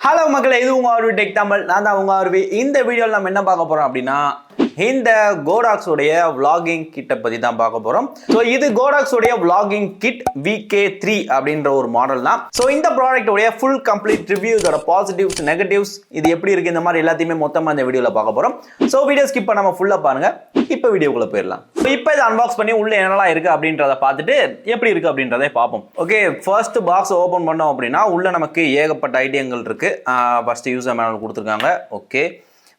Hello மக்களே, இது உங்க ஆர்வி டெக் தமிழ். நான் தான் உங்க ஆர்வி. இந்த வீடியோவில் நம்ம என்ன பார்க்க போறோம் அப்படின்னா, இந்த Godox உடைய vlogging கிட்ட பத்தி தான் பார்க்க போறோம். ஸோ இது Godox உடைய vlogging kit VK3 அப்படின்ற ஒரு மாடல் தான். ஸோ இந்த ப்ராடக்ட் உடைய ஃபுல் கம்ப்ளீட் ரிவ்யூ, இதோட பாசிட்டிவ்ஸ் நெகட்டிவ்ஸ் இது எப்படி இருக்கு, இந்த மாதிரி எல்லாத்தையுமே மொத்தமாக இந்த வீடியோவில் பார்க்க போறோம். ஸோ வீடியோ ஸ்கிப் பண்ணாம ஃபுல்லாக பாருங்க. இப்போ வீடியோக்குள்ள போயிடலாம். இப்போ இதை அன்பாக்ஸ் பண்ணி உள்ள என்னெல்லாம் இருக்கு அப்படின்றத பார்த்துட்டு எப்படி இருக்கு அப்படின்றதை பார்ப்போம். ஓகே, ஃபர்ஸ்ட் பாக்ஸ் ஓப்பன் பண்ணோம் அப்படின்னா உள்ள நமக்கு ஏகப்பட்ட ஐடியங்கள் இருக்கு. ஃபர்ஸ்ட் யூசர் மேனுவல் கொடுத்துருக்காங்க. ஓகே,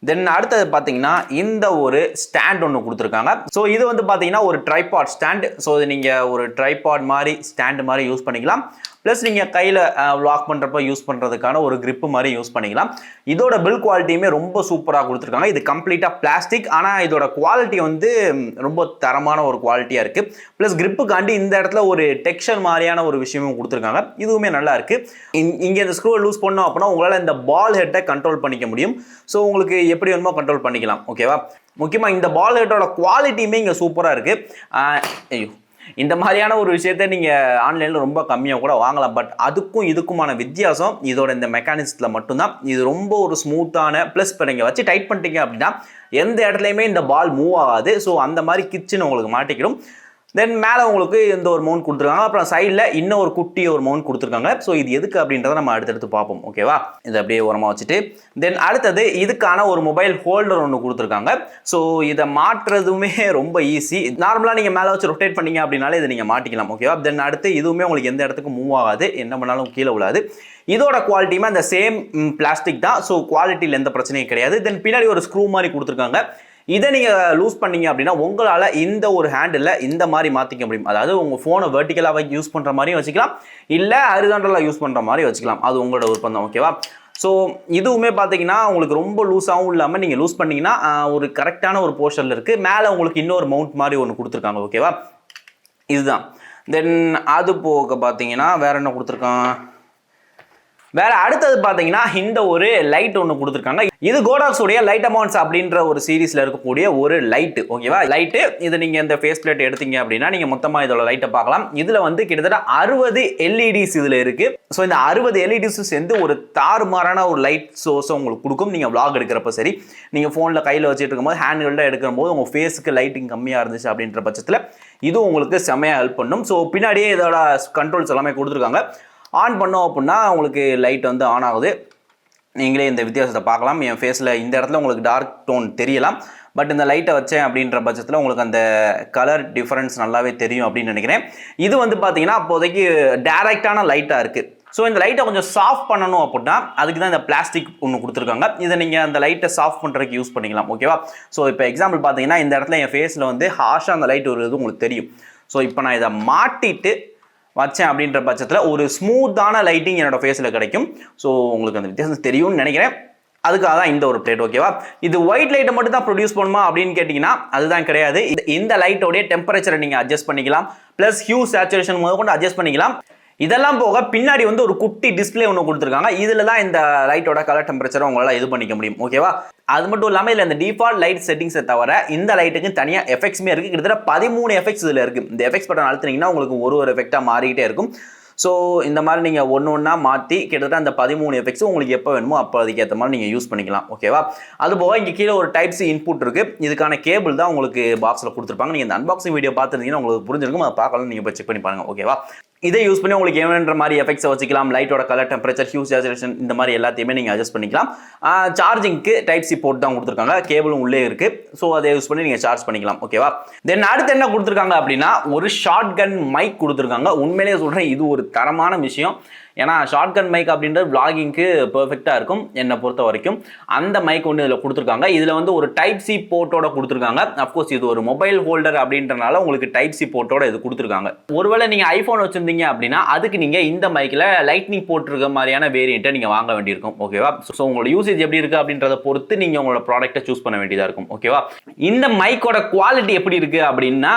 தென் அடுத்தது பார்த்தீங்கன்னா இந்த ஒரு ஸ்டாண்ட் ஒன்று கொடுத்துருக்காங்க. ஸோ இது வந்து பார்த்தீங்கன்னா ஒரு ட்ரைபாட் ஸ்டாண்ட். ஸோ இது நீங்கள் ஒரு ட்ரைபாட் மாதிரி ஸ்டாண்ட் மாதிரி யூஸ் பண்ணிக்கலாம். ப்ளஸ் நீங்கள் கையில் லாக் பண்ணுறப்ப யூஸ் பண்ணுறதுக்கான ஒரு கிரிப்பு மாதிரி யூஸ் பண்ணிக்கலாம். இதோட பில் குவாலிட்டியுமே ரொம்ப சூப்பராக கொடுத்துருக்காங்க. இது கம்ப்ளீட்டாக பிளாஸ்டிக், ஆனால் இதோட குவாலிட்டி வந்து ரொம்ப தரமான ஒரு குவாலிட்டியாக இருக்குது. ப்ளஸ் கிரிப்புக்காண்டி இந்த இடத்துல ஒரு டெக்ஸ்சர் மாதிரியான ஒரு விஷயமும் கொடுத்துருக்காங்க. இதுவுமே நல்லா இருக்குது. இங்கே இந்த ஸ்க்ரூவை லூஸ் பண்ணோம் அப்படின்னா உங்களால் இந்த பால் ஹெட்டை கண்ட்ரோல் பண்ணிக்க முடியும். ஸோ உங்களுக்கு எப்படி வேணுமோ கண்ட்ரோல் பண்ணிக்கலாம். ஓகேவா? முக்கியமாக இந்த பால் ஹெட்டோட குவாலிட்டியுமே இங்கே சூப்பராக இருக்குது. ஐயோ, இந்த மாதிரியான ஒரு விஷயத்த நீங்கள் ஆன்லைனில் ரொம்ப கம்மியாக கூட வாங்கலாம். பட் அதுக்கும் இதுக்குமான வித்தியாசம் இதோட இந்த மெக்கானிசத்தில் மட்டும்தான். இது ரொம்ப ஒரு ஸ்மூத்தான, ப்ளஸ் இப்போ நீங்கள் வச்சு டைட் பண்ணிட்டீங்க அப்படின்னா எந்த இடத்துலையுமே இந்த பால் மூவ் ஆகாது. ஸோ அந்த மாதிரி கிச்சன் உங்களுக்கு மாட்டிக்கிடும். தென் மேலே உங்களுக்கு இந்த ஒரு மவுண்ட் கொடுத்துருக்காங்க. அப்புறம் சைடில் இன்னும் ஒரு குட்டி ஒரு மவுண்ட் கொடுத்துருக்காங்க. ஸோ இது எதுக்கு அப்படின்றத நம்ம அடுத்தடுத்து பார்ப்போம். ஓகேவா? இதை அப்படியே ஓரமாக வச்சுட்டு தென் அடுத்தது இதுக்கான ஒரு மொபைல் ஹோல்டர் ஒன்று கொடுத்துருக்காங்க. ஸோ இதை மாற்றுறதுமே ரொம்ப ஈஸி. நார்மலாக நீங்கள் மேலே வச்சு ரொட்டேட் பண்ணீங்க அப்படின்னாலே இதை நீங்கள் மாட்டிக்கலாம். ஓகேவா? தென் அடுத்து இதுவுமே உங்களுக்கு எந்த இடத்துக்கு மூவ் ஆகாது, என்ன பண்ணாலும் கீழே விழாது. இதோட குவாலிட்டியுமே அந்த சேம் பிளாஸ்டிக் தான். ஸோ குவாலிட்டியில் எந்த பிரச்சனையும் கிடையாது. தென் பின்னாடி ஒரு ஸ்க்ரூ மாதிரி கொடுத்துருக்காங்க. இதை நீங்கள் லூஸ் பண்ணீங்க அப்படின்னா உங்களால் இந்த ஒரு ஹேண்டில் இந்த மாதிரி மாற்றிக்க முடியும். அதாவது உங்கள் ஃபோனை வெர்டிக்கலாக யூஸ் பண்ணுற மாதிரியும் வச்சுக்கலாம், இல்லை ஹரிசாண்டலாக யூஸ் பண்ணுற மாதிரி வச்சுக்கலாம். அது உங்களோட விருப்பம் தான். ஓகேவா? ஸோ இதுவுமே பார்த்தீங்கன்னா உங்களுக்கு ரொம்ப லூஸாகவும் இல்லாமல் நீங்கள் லூஸ் பண்ணிங்கன்னா ஒரு கரெக்டான ஒரு போர்ஷனில் இருக்குது. மேலே உங்களுக்கு இன்னொரு மவுண்ட் மாதிரி ஒன்று கொடுத்துருக்காங்க. ஓகேவா? இதுதான். தென் அது போக பார்த்தீங்கன்னா வேறு என்ன கொடுத்துருக்கான், வேற அடுத்தது பார்த்தீங்கன்னா இந்த ஒரு லைட் ஒன்று கொடுத்துருக்காங்க. இது Godox உடைய லைட் அமௌண்ட்ஸ் அப்படின்ற ஒரு சீரீஸில் இருக்கக்கூடிய ஒரு லைட்டு. ஓகேவா? லைட்டு இது நீங்கள் இந்த ஃபேஸ் பிளேட் எடுத்தீங்க அப்படின்னா நீங்கள் மொத்தமாக இதோட லைட்டை பார்க்கலாம். இதில் வந்து கிட்டத்தட்ட 60 LEDs இதில் இருக்குது. ஸோ இந்த 60 LEDs சேர்ந்து ஒரு தாறுமாறான ஒரு லைட் சோர்ஸை உங்களுக்கு கொடுக்கும். நீங்கள் vlog எடுக்கிறப்ப சரி, நீங்கள் ஃபோனில் கையில் வச்சுட்டு இருக்கும்போது ஹேண்ட்ஹெல்டாக எடுக்கும்போது உங்கள் ஃபேஸுக்கு லைட்டிங் கம்மியாக இருந்துச்சு அப்படின்ற பட்சத்தில் இதுவும் உங்களுக்கு செம்மையாக ஹெல்ப் பண்ணும். ஸோ பின்னாடியே இதோட கண்ட்ரோல்ஸ் எல்லாமே கொடுத்துருக்காங்க. ஆன் பண்ணோம் அப்படின்னா உங்களுக்கு லைட் வந்து ஆன் ஆகுது. நீங்களே இந்த வித்தியாசத்தை பார்க்கலாம். என் ஃபேஸில் இந்த இடத்துல உங்களுக்கு டார்க் டோன் தெரியலாம். பட் இந்த லைட்டை வச்சேன் அப்படின்ற பட்சத்தில் உங்களுக்கு அந்த கலர் டிஃப்ரென்ஸ் நல்லாவே தெரியும் அப்படின்னு நினைக்கிறேன். இது வந்து பார்த்தீங்கன்னா அப்போதைக்கு டைரக்டான லைட்டாக இருக்குது. ஸோ இந்த லைட்டை கொஞ்சம் சாஃப்ட் பண்ணணும் அப்படின்னா அதுக்கு தான் இந்த பிளாஸ்டிக் ஒன்று கொடுத்துருக்காங்க. இதை நீங்கள் அந்த லைட்டை சாஃப்ட் பண்ணுறதுக்கு யூஸ் பண்ணிக்கலாம். ஓகேவா? ஸோ இப்போ எக்ஸாம்பிள் பார்த்தீங்கன்னா இந்த இடத்துல என் ஃபேஸில் வந்து ஹார்ஷாக அந்த லைட் வருது உங்களுக்கு தெரியும். ஸோ இப்போ நான் இதை மாட்டிட்டு வச்சேன் அப்படின்ற பட்சத்தில் ஒரு ஸ்மூத்தான லைட்டிங் என்னோட ஃபேஸில் கிடைக்கும். ஸோ உங்களுக்கு அந்த வித்தியாசம் தெரியும்னு நினைக்கிறேன். அதுக்காக தான் இந்த ஒரு பிளேட். ஓகேவா? இது ஒயிட் லைட்டை மட்டும் தான் ப்ரொடியூஸ் பண்ணுமா அப்படின்னு கேட்டிங்கன்னா அதுதான் கிடையாது. இந்த லைட்டோடைய டெம்பரேச்சரை நீங்கள் அட்ஜஸ்ட் பண்ணிக்கலாம். ப்ளஸ் ஹியூ சேச்சுரேஷன் முதல் கொண்டு அட்ஜஸ்ட் பண்ணிக்கலாம். இதெல்லாம் போக பின்னாடி வந்து ஒரு குட்டி டிஸ்பிளே ஒன்று கொடுத்துருக்காங்க. இதில் தான் இந்த லைட்டோட கலர் டெம்பரேச்சரை உங்களால் இது பண்ணிக்க முடியும். ஓகேவா? அது மட்டும் இல்லாமல் இதில் இந்த டிஃபால்ட் லைட் செட்டிங்ஸை தவிர இந்த லைட்டுக்கு தனியாக எஃபெக்ட்ஸுமே இருக்குது. கிட்டத்தட்ட 13 எஃபெக்ட்ஸ் இதில் இருக்குது. இந்த எஃபெக்ட்ஸ் பட்டன் அழுத்தினீங்கன்னா உங்களுக்கு ஒரு எஃபெக்டாக மாறிக்கிட்டே இருக்கும். ஸோ இந்த மாதிரி நீங்கள் ஒன்று ஒன்றா மாற்றி கிட்டத்தட்ட அந்த 13 எஃபெக்ட்ஸும் உங்களுக்கு எப்போ வேணுமோ அப்போ அதுக்கேற்ற மாதிரி நீங்கள் யூஸ் பண்ணிக்கலாம். ஓகேவா? அதுபோக இங்கே கீழே ஒரு டைப் சி இன்புட் இருக்குது. இதுக்கான கேபிள் தான் உங்களுக்கு பாக்ஸில் கொடுத்துருப்பாங்க. நீங்கள் இந்த அன்பாக்சிங் வீடியோ பார்த்துருந்தீங்கன்னா உங்களுக்கு புரிஞ்சிருக்கும். அதை பார்க்கலாம், நீங்கள் போய் செக் பண்ணி பாருங்கள். ஓகேவா? இதை யூஸ் பண்ணி உங்களுக்கு ஏன்ற மாதிரி எஃபெக்ட்ஸை வச்சுக்கலாம். லைட்டோட கலர் டெம்பரேச்சர், ஹியூ சேச்சுரேஷன் இந்த மாதிரி எல்லாத்தையுமே நீங்கள் அட்ஜஸ்ட் பண்ணிக்கலாம். சார்ஜிங்க்கு டைப் சி போர்ட் தான் கொடுத்துருக்காங்க. கேபிளும் உள்ளே இருக்குது. ஸோ அதை யூஸ் பண்ணி நீங்கள் சார்ஜ் பண்ணிக்கலாம். ஓகேவா? தென் அடுத்து என்ன கொடுத்துருக்காங்க அப்படின்னா ஒரு ஷார்ட் கன் மைக் கொடுத்துருக்காங்க. உண்மையிலேயே சொல்கிறேன், இது ஒரு தரமான விஷயம். ஏன்னா ஷார்ட் கன் மைக் அப்படின்றது vloggingக்கு பெர்ஃபெக்டாக இருக்கும் என்னை பொறுத்த வரைக்கும். அந்த மைக் ஒன்று இதில் கொடுத்துருக்காங்க. இதில் வந்து ஒரு டைப் சி போர்ட்டோட கொடுத்துருக்காங்க. அஃப்கோர்ஸ் இது ஒரு மொபைல் ஹோல்டர் அப்படின்றனால உங்களுக்கு டைப் சி போர்ட்டோட இது கொடுத்துருக்காங்க. ஒருவேளை நீங்கள் ஐஃபோன் வச்சுருந்தீங்க அப்படின்னா அதுக்கு நீங்கள் இந்த மைக்கில் லைட்னிங் போட்டிருக்க மாதிரியான வேரியண்ட்டை நீங்கள் வாங்க வேண்டியிருக்கும். ஓகேவா? ஸோ உங்களோட யூசேஜ் எப்படி இருக்குது அப்படின்றத பொறுத்து நீங்கள் உங்களோட ப்ராடக்ட்டை சூஸ் பண்ண வேண்டியதாக இருக்கும். ஓகேவா? இந்த மைக்கோட குவாலிட்டி எப்படி இருக்குது அப்படின்னா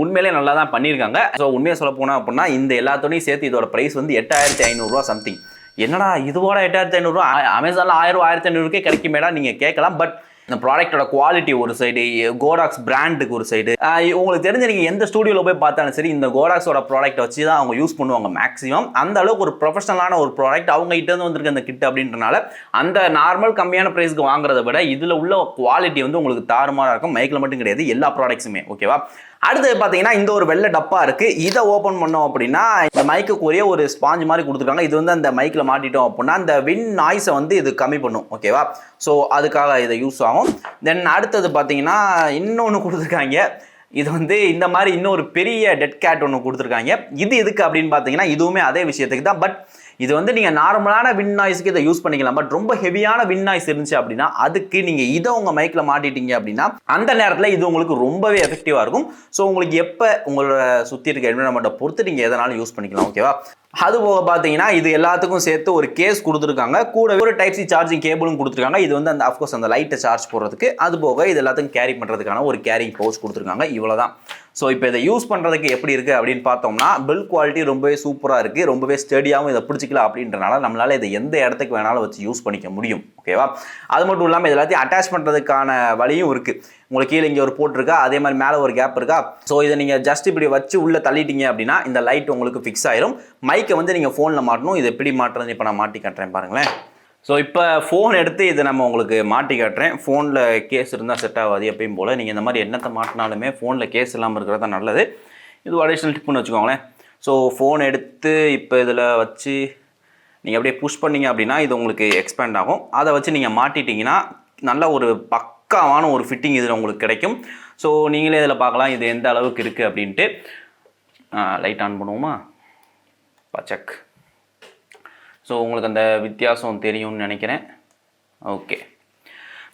உண்மையிலே நல்லா தான் பண்ணியிருக்காங்க. ஸோ உண்மையை சொல்ல போனால் அப்படின்னா இந்த எல்லாத்தோடையும் சேர்த்து இதோட ப்ரைஸ் வந்து 8500 ரூபா சம்திங். என்னடா இதுவோட 8500 ரூபா, அமேசானில் 1000 1500 கிடைக்குமேடா நீங்கள் கேட்கலாம். பட் இந்த ப்ராடக்ட்டோட குவாலிட்டி ஒரு சைடு, கோடாக்ஸ் பிராண்டுக்கு ஒரு சைடு. உங்களுக்கு தெரிஞ்ச நீங்கள் எந்த ஸ்டூடியோவில் போய் பார்த்தாலும் சரி இந்த கோடாக்ஸோட ப்ராடக்ட் வச்சு தான் அவங்க யூஸ் பண்ணுவாங்க மேக்ஸிமம். அந்த அளவுக்கு ஒரு ப்ரொஃபஷனலான ஒரு ப்ராடக்ட் அவங்க கிட்ட இருந்து வந்திருக்க அந்த கிட் அப்படின்றனால அந்த நார்மல் கம்மியான ப்ரைஸ்க்கு வாங்குறத விட இதில் உள்ள குவாலிட்டி வந்து உங்களுக்கு தாறுமாறாக இருக்கும். மைக்கில் மட்டும் கிடையாது, எல்லா ப்ராடக்ட்ஸுமே. ஓகேவா? அடுத்தது பார்த்தீங்கன்னா இந்த ஒரு வெள்ளை டப்பா இருக்குது. இதை ஓப்பன் பண்ணோம் அப்படின்னா இந்த மைக்குக்குரிய ஒரு ஸ்பாஞ்ச் மாதிரி கொடுத்துருக்காங்க. இது வந்து அந்த மைக்கில் மாட்டிட்டோம் அப்படின்னா அந்த வின் நாய்ஸை வந்து இது கம்மி பண்ணும். ஓகேவா? ஸோ அதுக்காக இதை யூஸ் ஆகும். தென் அடுத்தது பார்த்தீங்கன்னா இன்னொன்று கொடுத்துருக்காங்க. இது வந்து இந்த மாதிரி இன்னொரு பெரிய டெட் கேட் ஒன்று கொடுத்துருக்காங்க. இது எதுக்கு அப்படின்னு பார்த்தீங்கன்னா இதுவுமே அதே விஷயத்துக்கு தான். பட் இது வந்து நீங்கள் நார்மலான வின் நாய்ஸுக்கு இதை யூஸ் பண்ணிக்கலாம். பட் ரொம்ப ஹெவியான வின் நாய்ஸ் இருந்துச்சு அப்படின்னா அதுக்கு நீங்கள் இதை உங்கள் மைக்கில் மாட்டிட்டீங்க அப்படின்னா அந்த நேரத்தில் இது உங்களுக்கு ரொம்பவே எஃபெக்டிவாக இருக்கும். ஸோ உங்களுக்கு எப்போ உங்களோட சுற்றி இருக்க என்விரான்மெண்ட்டை பொறுத்து நீங்கள் எதனாலும் யூஸ் பண்ணிக்கலாம். ஓகேவா? அது போக பார்த்தீங்கன்னா இது எல்லாத்துக்கும் சேர்த்து ஒரு கேஸ் கொடுத்துருக்காங்க. கூட ஒரு டைப் சி சார்ஜிங் கேபிளும் கொடுத்துருக்காங்க. இது வந்து அந்த அஃப்கோர்ஸ் அந்த லைட்டை சார்ஜ் போடுறதுக்கு. அது போக இது எல்லாத்துக்கும் கேரி பண்ணுறதுக்கான ஒரு கேரிங் பவுச் கொடுத்துருக்காங்க. இவ்வளோதான். ஸோ இப்போ இதை யூஸ் பண்ணுறதுக்கு எப்படி இருக்குது அப்படின்னு பார்த்தோம்னா பில்ட் குவாலிட்டி ரொம்பவே சூப்பராக இருக்குது. ரொம்பவே ஸ்டடியாகவும் இதை பிடிச்சிக்கலாம் அப்படின்றனால நம்மளால் இதை எந்த இடத்துக்கு வேணாலும் வச்சு யூஸ் பண்ணிக்க முடியும். ஓகேவா? அது மட்டும் இல்லாமல் இது எல்லாத்தையும் அட்டாச் பண்ணுறதுக்கான வழியும் இருக்குது. உங்களுக்கு கீழே இங்கே ஒரு போட்டிருக்கா, அதே மாதிரி மேலே ஒரு கேப் இருக்கா. ஸோ இதை நீங்கள் ஜஸ்ட் இப்படி வச்சு உள்ளே தள்ளிட்டீங்க அப்படின்னா இந்த லைட் உங்களுக்கு ஃபிக்ஸ் ஆயிரும். மைக்கை வந்து நீங்கள் ஃபோனில் மாட்டணும். இது எப்படி மாட்டுறது இப்போ நான் மாட்டி காட்டுறேன் பாருங்களேன். ஸோ இப்போ ஃபோன் எடுத்து இதை நம்ம உங்களுக்கு மாட்டி காட்டுறேன். ஃபோனில் கேஸ் இருந்தால் செட் ஆகாது எப்பயும் போல். நீங்கள் இந்த மாதிரி என்னத்தை மாட்டினாலுமே ஃபோனில் கேஸ் இல்லாமல் இருக்கிறது தான் நல்லது. இது அடிஷ்னல் டிப்னு வச்சுக்கோங்களேன். ஸோ ஃபோன் எடுத்து இப்போ இதில் வச்சு நீங்கள் அப்படியே புஷ் பண்ணிங்க அப்படின்னா இது உங்களுக்கு எக்ஸ்பேண்ட் ஆகும். அதை வச்சு நீங்கள் மாட்டிட்டிங்கன்னா நல்ல ஒரு பக்காவான ஒரு ஃபிட்டிங் இதில் உங்களுக்கு கிடைக்கும். ஸோ நீங்களே இதில் பார்க்கலாம் இது எந்த அளவுக்கு இருக்குது அப்படின்ட்டு. லைட் ஆன் பண்ணுவோமா? பச்சக். ஸோ உங்களுக்கு அந்த வித்தியாசம் தெரியும்னு நினைக்கிறேன். ஓகே.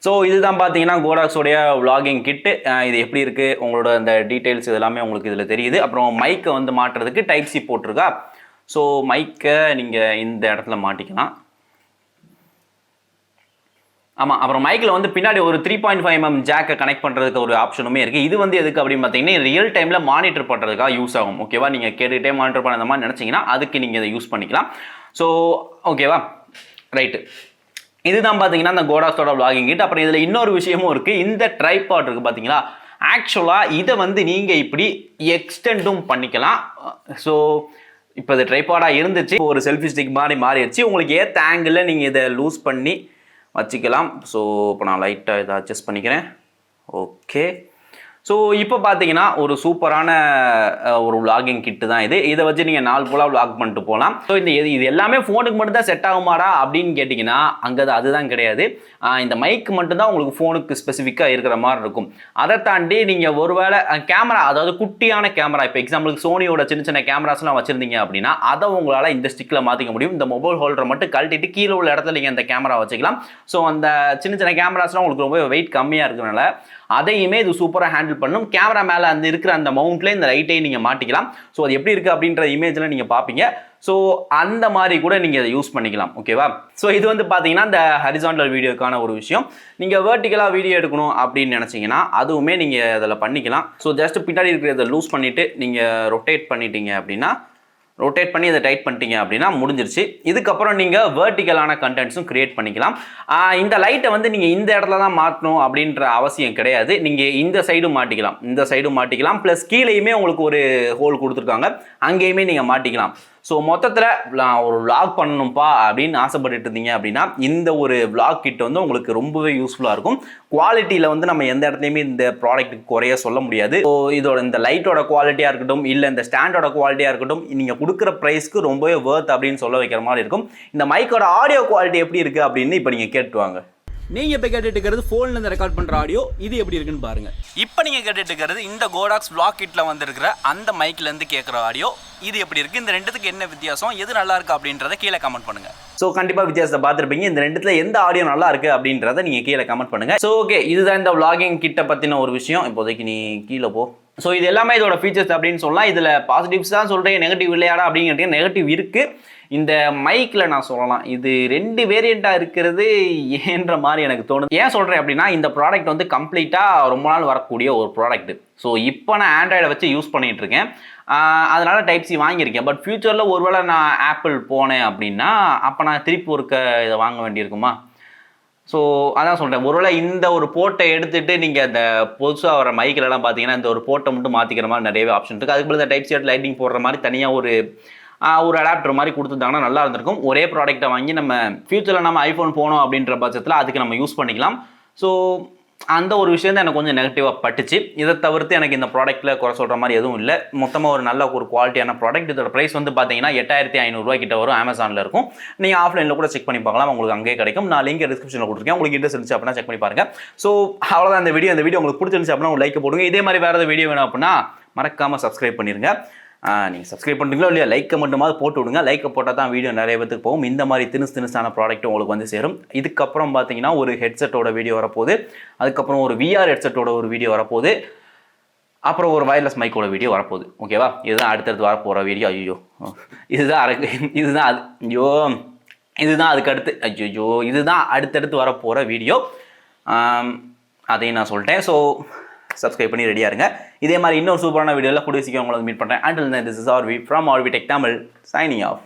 ஸோ இதுதான் பார்த்தீங்கன்னா கோடாக்ஸோடைய விளாகிங் கிட்டு. இது எப்படி இருக்குது உங்களோட அந்த டீட்டெயில்ஸ் இதெல்லாமே உங்களுக்கு இதில் தெரியுது. அப்புறம் மைக்கை வந்து மாட்டுறதுக்கு டைப் சி போட்டிருக்கா. ஸோ மைக்கை நீங்கள் இந்த இடத்துல மாட்டிக்கலாம். ஆமாம். அப்புறம் மைக்கில் வந்து பின்னாடி ஒரு 3.5mm ஜாக்கை கனெக்ட் பண்ணுறதுக்கு ஒரு ஆப்ஷனுமே இருக்குது. இது வந்து எதுக்கு அப்படின்னு பார்த்தீங்கன்னா ரியல் டைமில் மானிட்டர் பண்ணுறதுக்காக யூஸ் ஆகும். ஓகேவா? நீங்கள் கேட்டுகிட்டே மானிட்டர் பண்ண மாதிரி நினச்சிங்கன்னா அதுக்கு நீங்கள் இதை யூஸ் பண்ணிக்கலாம். ஸோ ஓகேவா? ரைட்டு. இதுதான் பார்த்தீங்கன்னா இந்த கோடாக்ஸோட விளாகிங் கிட். அப்புறம் இதில் இன்னொரு விஷயமும் இருக்குது. இந்த ட்ரைபாட் இருக்குது பார்த்தீங்களா? ஆக்சுவலாக இதை வந்து நீங்கள் இப்படி எக்ஸ்டெண்டும் பண்ணிக்கலாம். ஸோ இப்போ இது ட்ரைபாடாக இருந்துச்சு, ஒரு செல்ஃபி ஸ்டிக் மாதிரி மாறிடுச்சு. உங்களுக்கு ஏற்ற ஆங்கிளில் நீங்கள் இதை லூஸ் பண்ணி வச்சுக்கலாம். ஸோ இப்போ நான் லைட்டாக இதை அட்ஜஸ்ட் பண்ணிக்கிறேன். ஓகே. ஸோ இப்போ பார்த்தீங்கன்னா ஒரு சூப்பரான ஒரு விளாகிங் கிட்டு தான் இது. இதை வச்சு நீங்கள் நாள் ஃபுல்லாக விளாக் பண்ணிட்டு போகலாம். ஸோ இது எல்லாமே ஃபோனுக்கு மட்டும் தான் செட் ஆகுமாடா அப்படின்னு கேட்டிங்கன்னா அங்கே அதுதான் கிடையாது. இந்த மைக் மட்டும்தான் உங்களுக்கு ஃபோனுக்கு ஸ்பெசிஃபிக்காக இருக்கிற மாதிரி இருக்கும். அதை தாண்டி நீங்கள் ஒருவேளை கேமரா, அதாவது குட்டியான கேமரா, இப்போ எக்ஸாம்பிளுக்கு சோனியோட சின்ன சின்ன கேமராஸ்லாம் வச்சுருந்தீங்க அப்படின்னா அதை உங்களால் இந்த ஸ்டிக்கில் மாற்றிக்க முடியும். இந்த மொபைல் ஹோல்டரை மட்டும் கழட்டிட்டு கீழே உள்ள இடத்துல நீங்கள் அந்த கேமரா வச்சுக்கலாம். ஸோ அந்த சின்ன சின்ன கேமராஸ்லாம் உங்களுக்கு ரொம்ப வெயிட் கம்மியாக இருக்கிறனால அதையுமே இது சூப்பராக ஹேண்டில் பண்ணும். கேமரா மேலே அந்த இருக்கிற அந்த மவுண்ட்லேயே இந்த லைட்டையும் நீங்கள் மாட்டிக்கலாம். ஸோ அது எப்படி இருக்குது அப்படின்ற இமேஜில் நீங்கள் பார்ப்பீங்க. ஸோ அந்த மாதிரி கூட நீங்கள் இதை யூஸ் பண்ணிக்கலாம். ஓகேவா? ஸோ இது வந்து பார்த்தீங்கன்னா இந்த ஹரிசாண்டல் வீடியோக்கான ஒரு விஷயம். நீங்கள் வேர்ட்டிக்கலாக வீடியோ எடுக்கணும் அப்படின்னு நினச்சிங்கன்னா அதுவுமே நீங்கள் அதில் பண்ணிக்கலாம். ஸோ ஜஸ்ட் பின்னாடி இருக்கிறத லூஸ் பண்ணிவிட்டு நீங்கள் ரொட்டேட் பண்ணிட்டீங்க அப்படின்னா, ரொட்டேட் பண்ணி அதை டைட் பண்ணிட்டீங்க அப்படின்னா முடிஞ்சிருச்சு. இதுக்கப்புறம் நீங்கள் வேர்ட்டிக்கலான கண்டென்ட்ஸும் கிரியேட் பண்ணிக்கலாம். இந்த லைட்டை வந்து நீங்கள் இந்த இடத்துல தான் மாட்டணும் அப்படின்ற அவசியம் கிடையாது. நீங்கள் இந்த சைடும் மாட்டிக்கலாம், இந்த சைடும் மாட்டிக்கலாம். ப்ளஸ் கீழேயுமே உங்களுக்கு ஒரு ஹோல் கொடுத்துருக்காங்க, அங்கேயுமே நீங்கள் மாட்டிக்கலாம். ஸோ மொத்தத்தில் ஒரு விளாக் பண்ணணும்ப்பா அப்படின்னு ஆசைப்பட்டுட்டு இருந்தீங்க அப்படின்னா இந்த ஒரு விளாக் கிட் வந்து உங்களுக்கு ரொம்பவே யூஸ்ஃபுல்லாக இருக்கும். குவாலிட்டியில் வந்து நம்ம எந்த இடத்துலையுமே இந்த ப்ராடக்ட்டுக்கு குறைய சொல்ல முடியாது. ஸோ இதோட இந்த லைட்டோட குவாலிட்டியாக இருக்கட்டும், இல்லை இந்த ஸ்டாண்டோட குவாலிட்டியாக இருக்கட்டும், நீங்கள் கொடுக்குற ப்ரைஸ்க்கு ரொம்பவே வேர்த் அப்படின்னு சொல்ல வைக்கிற மாதிரி இருக்கும். இந்த மைக்கோட ஆடியோ குவாலிட்டி எப்படி இருக்குது அப்படின்னு இப்போ நீங்கள் கேட்டுவாங்க. நீங்கள் இப்போ கேட்டுட்டு இருக்கிறது ஃபோனில் இருந்து ரெக்கார்ட் பண்ணுற ஆடியோ. இது எப்படி இருக்குன்னு பாருங்கள். இப்போ நீங்கள் கேட்டுட்டு இருக்கிறது இந்த கோடாக்ஸ் விளாக் கிட்டில் வந்துருக்கிற அந்த மைக்லேருந்து கேட்குற ஆடியோ. இது எப்படி இருக்குது, இந்த ரெண்டுத்துக்கு என்ன வித்தியாசம், எது நல்லா இருக்குது அப்படின்றத கீழே கமெண்ட் பண்ணுங்கள். ஸோ கண்டிப்பாக வித்தியாசத்தை பார்த்துருப்பீங்க. இந்த ரெண்டுத்துல எந்த ஆடியோ நல்லா இருக்குது அப்படின்றத நீங்கள் கீழே கமெண்ட் பண்ணுங்கள். ஸோ ஓகே, இதுதான் இந்த விளாகிங் கிட்ட பற்றின ஒரு விஷயம். இப்போதைக்கு நீ கீழே போ. ஸோ இது எல்லாமே இதோட ஃபீச்சர்ஸ் அப்படின்னு சொல்லலாம். இதில் பாசிட்டிவ்ஸ் தான் சொல்கிறேன், நெகட்டிவ் இல்லையாடா அப்படின்னு கேட்டீங்கன்னா நெகட்டிவ் இருக்குது. இந்த மைக்கில் நான் சொல்லலாம், இது 2 வேரியண்ட்டாக இருக்கிறது ஏன்ற மாதிரி எனக்கு தோணுது. ஏன் சொல்கிறேன் அப்படின்னா இந்த ப்ராடக்ட் வந்து கம்ப்ளீட்டாக ரொம்ப நாள் வரக்கூடிய ஒரு ப்ராடக்ட். ஸோ இப்போ நான் ஆண்ட்ராய்டை வச்சு யூஸ் பண்ணிகிட்டு இருக்கேன். அதனால் டைப் சி வாங்கியிருக்கேன். பட் ஃப்யூச்சரில் ஒருவேளை நான் ஆப்பிள் போனேன் அப்படின்னா அப்போ நான் திருப்பி ஒருக்க இதை வாங்க வேண்டியிருக்குமா? ஸோ அதான் சொல்கிறேன், ஒருவேளை இந்த ஒரு போர்ட்டை எடுத்துகிட்டு நீங்கள் அந்த புதுசாக வர மைக்கிலலாம் பார்த்தீங்கன்னா இந்த ஒரு போர்ட்டை மட்டும் மாற்றிக்கிற மாதிரி நிறையவே ஆப்ஷன் இருக்குது. அதுக்கு பதில் டைப் சி லைட்டிங் போடுற மாதிரி தனியாக ஒரு அடாப்டர் மாதிரி கொடுத்துருந்தாங்கன்னா நல்லா இருந்திருக்கும். ஒரே ப்ராடக்ட்டை வாங்கி நம்ம ஃபியூச்சரில் நம்ம ஐஃபோன் போனோம் அப்படின்ற பட்சத்தில் அதுக்கு நம்ம யூஸ் பண்ணிக்கலாம். ஸோ அந்த ஒரு விஷயம் தான் எனக்கு கொஞ்சம் நெகட்டிவாக பட்டுச்சு. இதை தவிர்த்து எனக்கு இந்த ப்ராடக்ட்டில் குறை சொல்கிற மாதிரி எதுவும் இல்லை. மொத்தமாக ஒரு நல்ல ஒரு குவாலிட்டியான ப்ராடக்ட். இதோட ப்ரைஸ் வந்து பார்த்தீங்கன்னா 8500 கிட்ட வரும். அமேசானில் இருக்கும். நீங்கள் ஆஃப்லைனில் கூட செக் பண்ணி பார்க்கலாம், உங்களுக்கு அங்கேயே கிடைக்கும். நான் லிங்க் டிஸ்கிரிப்ஷனில் கொடுத்துருக்கேன். உங்களுக்கு இன்ட்ரெஸ்ட் இருந்துச்சு அப்படின்னா செக் பண்ணி பாருங்கள். ஸோ அவ்வளோதான் இந்த வீடியோ உங்களுக்கு பிடிச்சிருந்துச்சு அப்படின்னா ஒரு லைக் போடுங்க. இதே மாதிரி வேறு ஏதாவது வீடியோ வேணும் அப்படின்னா மறக்காமல் சப்ஸ்கிரைப் பண்ணிடுங்க. நீங்கள் சப்ஸ்கிரைப் பண்ணுறீங்களோ இல்லையா, லைக்கை மட்டுமாவது போட்டு விடுங்க. லைக்கை போட்டால் தான் வீடியோ நிறைய பேருக்கு போகும். இந்த மாதிரி தினுசான ப்ராடக்ட் உங்களுக்கு வந்து சேரும். இதுக்கப்புறம் பார்த்தீங்கன்னா ஒரு ஹெட்செட்டோட வீடியோ வரப்போகுது. அதுக்கப்புறம் ஒரு விஆர் ஹெட்செட்டோட ஒரு வீடியோ வரப்போகுது. அப்புறம் ஒரு வயர்லெஸ் மைக்கோட வீடியோ வரப்போகுது. ஓகேவா, இதுதான் அடுத்தடுத்து வரப்போகிற வீடியோ. ஐயோ இதுதான் அடுத்தடுத்து வரப்போகிற வீடியோ. அதையும் நான் சொல்லிட்டேன். ஸோ சப்ஸ்கிரைப் பண்ணி ரெடியாக இருங்க. இதே மாதிரி இன்னொரு சூப்பரான வீடியோவில் கூடிய சீக்கிரம் உங்களை மீட் பண்ணுறேன். Until then, this is Arvi from Arvi Tech Tamil signing off.